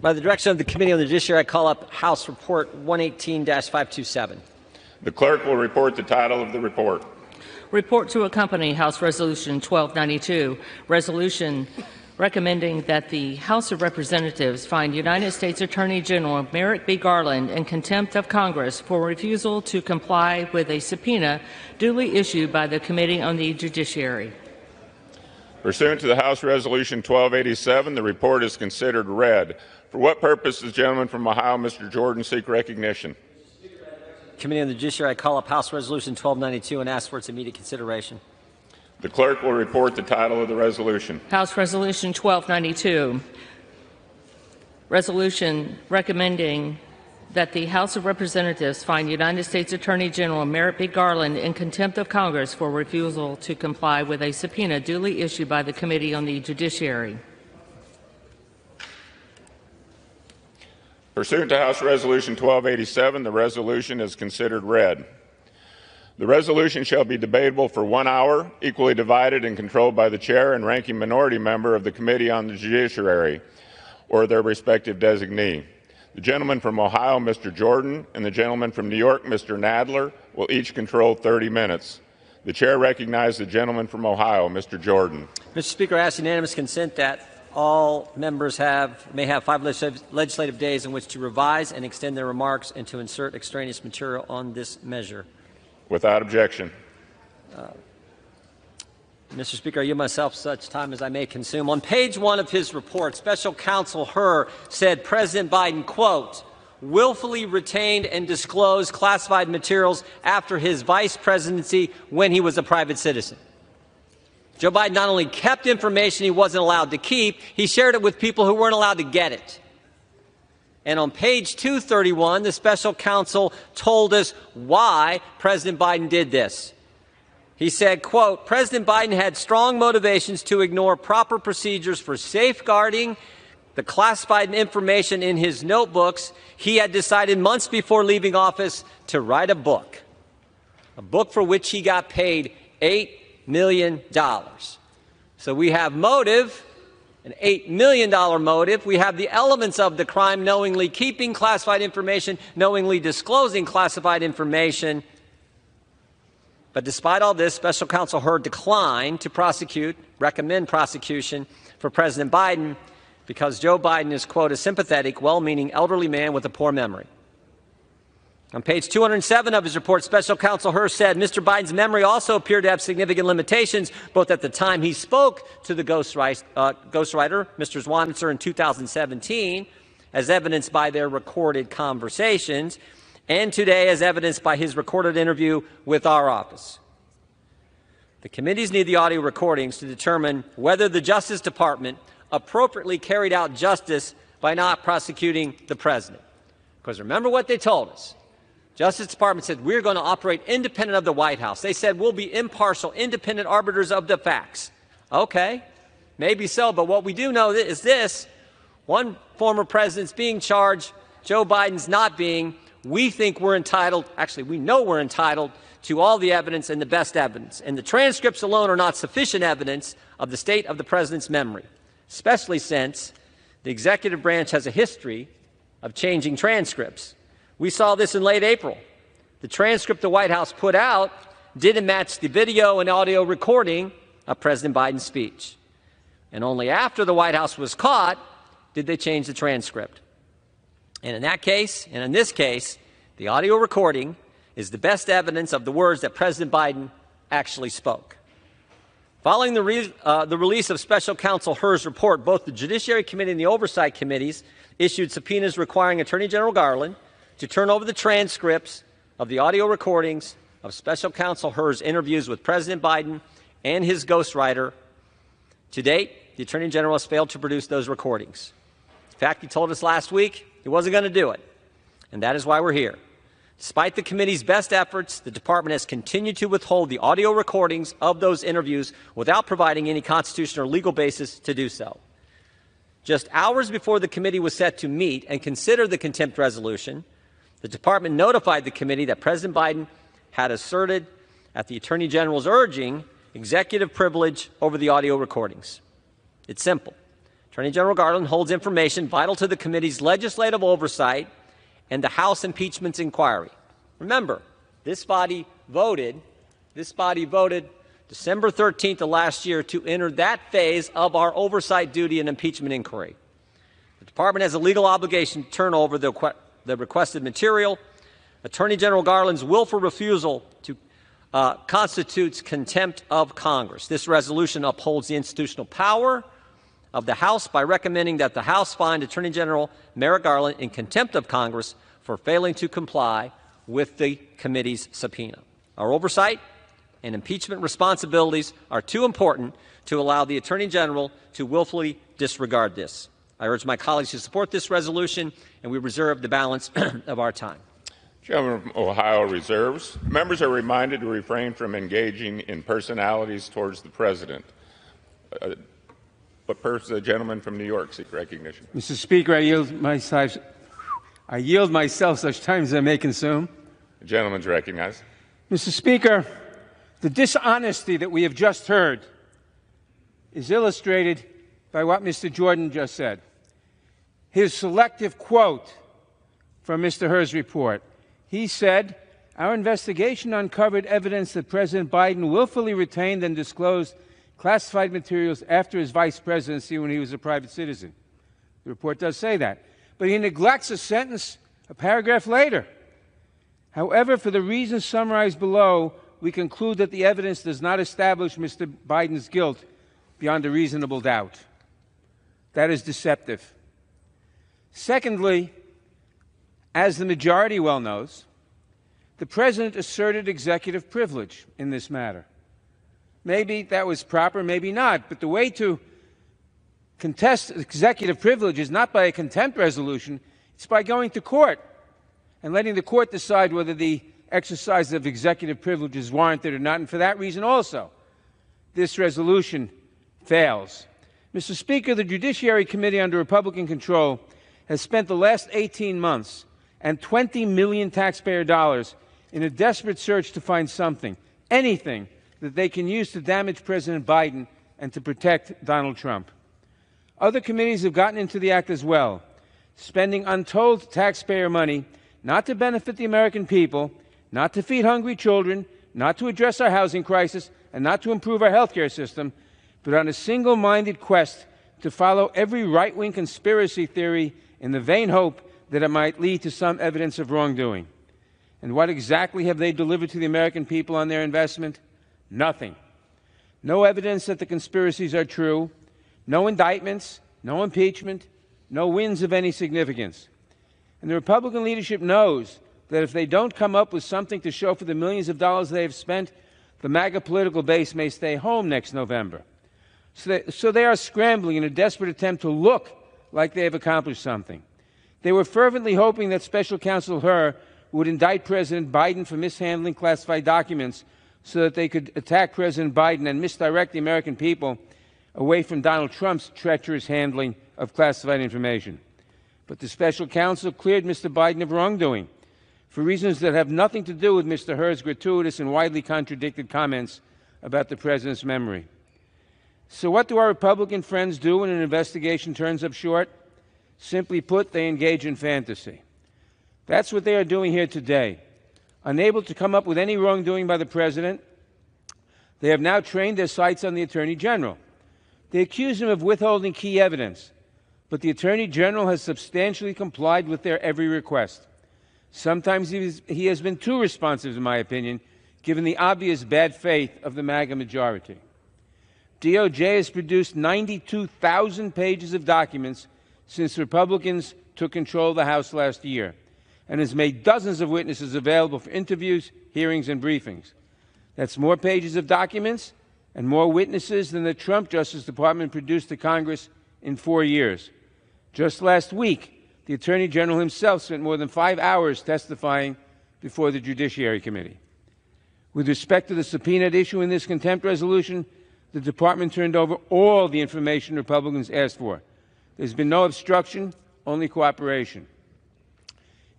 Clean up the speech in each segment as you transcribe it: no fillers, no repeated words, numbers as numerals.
By the direction of the Committee on the Judiciary, I call up House Report 118-527. The clerk will report the title of the report. Report to accompany House Resolution 1292, resolution recommending that the House of Representatives find United States Attorney General Merrick Garland in contempt of Congress for refusal to comply with a subpoena duly issued by the Committee on the Judiciary. Pursuant to the House Resolution 1287, the report is considered read. For what purpose does the gentleman from Ohio, Mr. Jordan, seek recognition? Committee on the Judiciary, I call up House Resolution 1292 and ask for its immediate consideration. The clerk will report the title of the resolution. House Resolution 1292, resolution recommending that the House of Representatives find United States Attorney General Merrick Garland in contempt of Congress for refusal to comply with a subpoena duly issued by the Committee on the Judiciary. Pursuant to House Resolution 1287, the resolution is considered read. The resolution shall be debatable for 1 hour, equally divided and controlled by the chair and ranking minority member of the Committee on the Judiciary or their respective designee. The gentleman from Ohio, Mr. Jordan, and the gentleman from New York, Mr. Nadler, will each control 30 minutes. The chair recognizes the gentleman from Ohio, Mr. Jordan. Mr. Speaker, I ask unanimous consent that all members may have 5 legislative days in which to revise and extend their remarks and to insert extraneous material on this measure. Without objection. Mr. Speaker, I yield myself such time as I may consume. On page 1 of his report, Special Counsel Herr said President Biden, quote, willfully retained and disclosed classified materials after his vice presidency when he was a private citizen. Joe Biden not only kept information he wasn't allowed to keep, he shared it with people who weren't allowed to get it. And on page 231, the special counsel told us why President Biden did this. He said, quote, President Biden had strong motivations to ignore proper procedures for safeguarding the classified information in his notebooks. He had decided months before leaving office to write a book for which he got paid $8 million. So we have motive, an $8 million motive. We have the elements of the crime: knowingly keeping classified information, knowingly disclosing classified information. But despite all this, Special Counsel Herr declined to recommend prosecution for President Biden because Joe Biden is, quote, a sympathetic, well-meaning elderly man with a poor memory. On page 207 of his report, Special Counsel Herr said Mr. Biden's memory also appeared to have significant limitations, both at the time he spoke to the ghostwriter, Mr. Zwanitzer, in 2017, as evidenced by their recorded conversations, and today as evidenced by his recorded interview with our office. The committees need the audio recordings to determine whether the Justice Department appropriately carried out justice by not prosecuting the president. Because remember what they told us. Justice Department said, we're going to operate independent of the White House. They said, we'll be impartial, independent arbiters of the facts. Okay, maybe so, but what we do know is this. One former president's being charged, Joe Biden's not being. We think we're entitled, actually, we know we're entitled to all the evidence and the best evidence. And the transcripts alone are not sufficient evidence of the state of the president's memory, especially since the executive branch has a history of changing transcripts. We saw this in late April. The transcript the White House put out didn't match the video and audio recording of President Biden's speech. And only after the White House was caught did they change the transcript. And in that case, and in this case, the audio recording is the best evidence of the words that President Biden actually spoke. Following the release of Special Counsel Herr's report, both the Judiciary Committee and the Oversight Committees issued subpoenas requiring Attorney General Garland to turn over the transcripts of the audio recordings of Special Counsel Herr's interviews with President Biden and his ghostwriter. To date, the Attorney General has failed to produce those recordings. In fact, he told us last week he wasn't going to do it, and that is why we're here. Despite the committee's best efforts, the department has continued to withhold the audio recordings of those interviews without providing any constitutional or legal basis to do so. Just hours before the committee was set to meet and consider the contempt resolution, the department notified the committee that President Biden had asserted, at the Attorney General's urging, executive privilege over the audio recordings. It's simple. Attorney General Garland holds information vital to the committee's legislative oversight and the House impeachment inquiry. Remember, this body voted December 13th of last year to enter that phase of our oversight duty and impeachment inquiry. The Department has a legal obligation to turn over the requested material. Attorney General Garland's willful refusal to constitutes contempt of Congress. This resolution upholds the institutional power of the House by recommending that the House find Attorney General Merrick Garland in contempt of Congress for failing to comply with the committee's subpoena. Our oversight and impeachment responsibilities are too important to allow the Attorney General to willfully disregard this. I urge my colleagues to support this resolution, and we reserve the balance of our time. Gentleman from Ohio reserves. Members are reminded to refrain from engaging in personalities towards the President. But first, the gentleman from New York seek recognition. Mr. Speaker, I yield myself such time as I may consume. The gentleman's recognized. Mr. Speaker, the dishonesty that we have just heard is illustrated by what Mr. Jordan just said. His selective quote from Mr. Herr's report. He said, "Our investigation uncovered evidence that President Biden willfully retained and disclosed classified materials after his vice presidency when he was a private citizen." The report does say that. But he neglects a sentence, a paragraph later. However, for the reasons summarized below, we conclude that the evidence does not establish Mr. Biden's guilt beyond a reasonable doubt. That is deceptive. Secondly, as the majority well knows, the President asserted executive privilege in this matter. Maybe that was proper, maybe not, but the way to contest executive privilege is not by a contempt resolution, it's by going to court and letting the court decide whether the exercise of executive privilege is warranted or not, and for that reason also, this resolution fails. Mr. Speaker, the Judiciary Committee under Republican control has spent the last 18 months and $20 million taxpayer dollars in a desperate search to find something, anything, that they can use to damage President Biden and to protect Donald Trump. Other committees have gotten into the act as well, spending untold taxpayer money not to benefit the American people, not to feed hungry children, not to address our housing crisis, and not to improve our health care system, but on a single-minded quest to follow every right-wing conspiracy theory in the vain hope that it might lead to some evidence of wrongdoing. And what exactly have they delivered to the American people on their investment? Nothing. No evidence that the conspiracies are true, no indictments, no impeachment, no wins of any significance. And the Republican leadership knows that if they don't come up with something to show for the millions of dollars they have spent, the MAGA political base may stay home next November. So they are scrambling in a desperate attempt to look like they have accomplished something. They were fervently hoping that Special Counsel Herr would indict President Biden for mishandling classified documents so that they could attack President Biden and misdirect the American people away from Donald Trump's treacherous handling of classified information. But the special counsel cleared Mr. Biden of wrongdoing for reasons that have nothing to do with Mr. Herr's gratuitous and widely contradicted comments about the president's memory. So what do our Republican friends do when an investigation turns up short? Simply put, they engage in fantasy. That's what they are doing here today. Unable to come up with any wrongdoing by the president, they have now trained their sights on the Attorney General. They accuse him of withholding key evidence, but the Attorney General has substantially complied with their every request. Sometimes he has been too responsive, in my opinion, given the obvious bad faith of the MAGA majority. DOJ has produced 92,000 pages of documents since Republicans took control of the House last year, and has made dozens of witnesses available for interviews, hearings, and briefings. That's more pages of documents and more witnesses than the Trump Justice Department produced to Congress in 4 years. Just last week, the Attorney General himself spent more than 5 hours testifying before the Judiciary Committee. With respect to the subpoena at issue in this contempt resolution, the Department turned over all the information Republicans asked for. There's been no obstruction, only cooperation.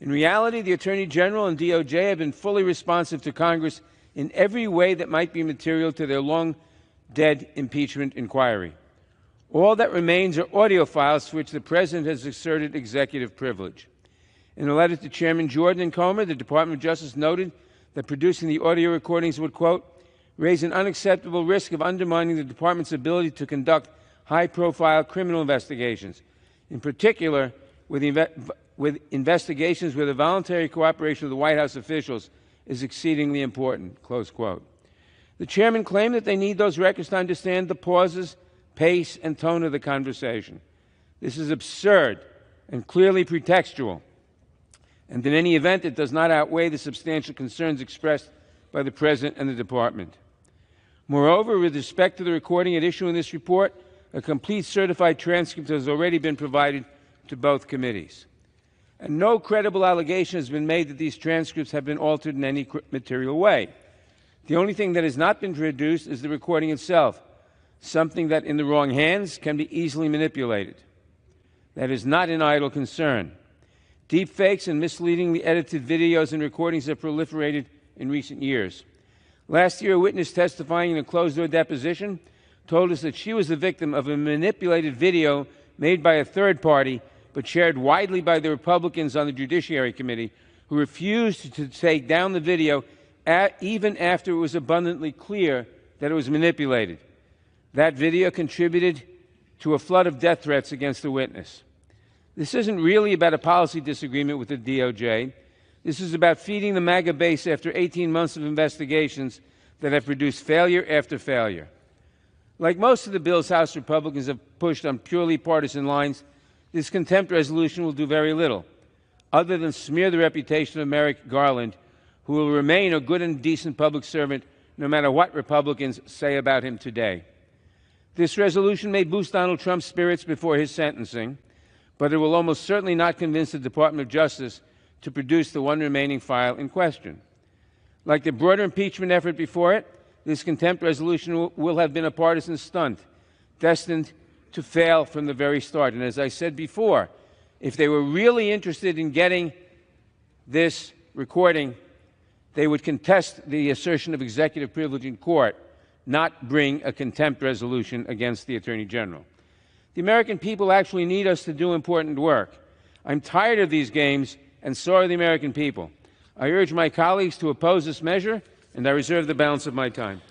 In reality, the Attorney General and DOJ have been fully responsive to Congress in every way that might be material to their long-dead impeachment inquiry. All that remains are audio files for which the President has asserted executive privilege. In a letter to Chairman Jordan and Comer, the Department of Justice noted that producing the audio recordings would, quote, raise an unacceptable risk of undermining the Department's ability to conduct high-profile criminal investigations, in particular with investigations where the voluntary cooperation of the White House officials is exceedingly important, close quote. The chairman claimed that they need those records to understand the pauses, pace, and tone of the conversation. This is absurd and clearly pretextual, and in any event, it does not outweigh the substantial concerns expressed by the President and the Department. Moreover, with respect to the recording at issue in this report, a complete certified transcript has already been provided to both committees. And no credible allegation has been made that these transcripts have been altered in any material way. The only thing that has not been produced is the recording itself, something that in the wrong hands can be easily manipulated. That is not an idle concern. Deepfakes and misleadingly edited videos and recordings have proliferated in recent years. Last year, a witness testifying in a closed-door deposition told us that she was the victim of a manipulated video made by a third party but shared widely by the Republicans on the Judiciary Committee, who refused to take down the video even after it was abundantly clear that it was manipulated. That video contributed to a flood of death threats against the witness. This isn't really about a policy disagreement with the DOJ. This is about feeding the MAGA base after 18 months of investigations that have produced failure after failure. Like most of the bills House Republicans have pushed on purely partisan lines, this contempt resolution will do very little, other than smear the reputation of Merrick Garland, who will remain a good and decent public servant no matter what Republicans say about him today. This resolution may boost Donald Trump's spirits before his sentencing, but it will almost certainly not convince the Department of Justice to produce the one remaining file in question. Like the broader impeachment effort before it, this contempt resolution will have been a partisan stunt, destined to fail from the very start. And as I said before, if they were really interested in getting this recording, they would contest the assertion of executive privilege in court, not bring a contempt resolution against the Attorney General. The American people actually need us to do important work. I'm tired of these games, and so are the American people. I urge my colleagues to oppose this measure, and I reserve the balance of my time.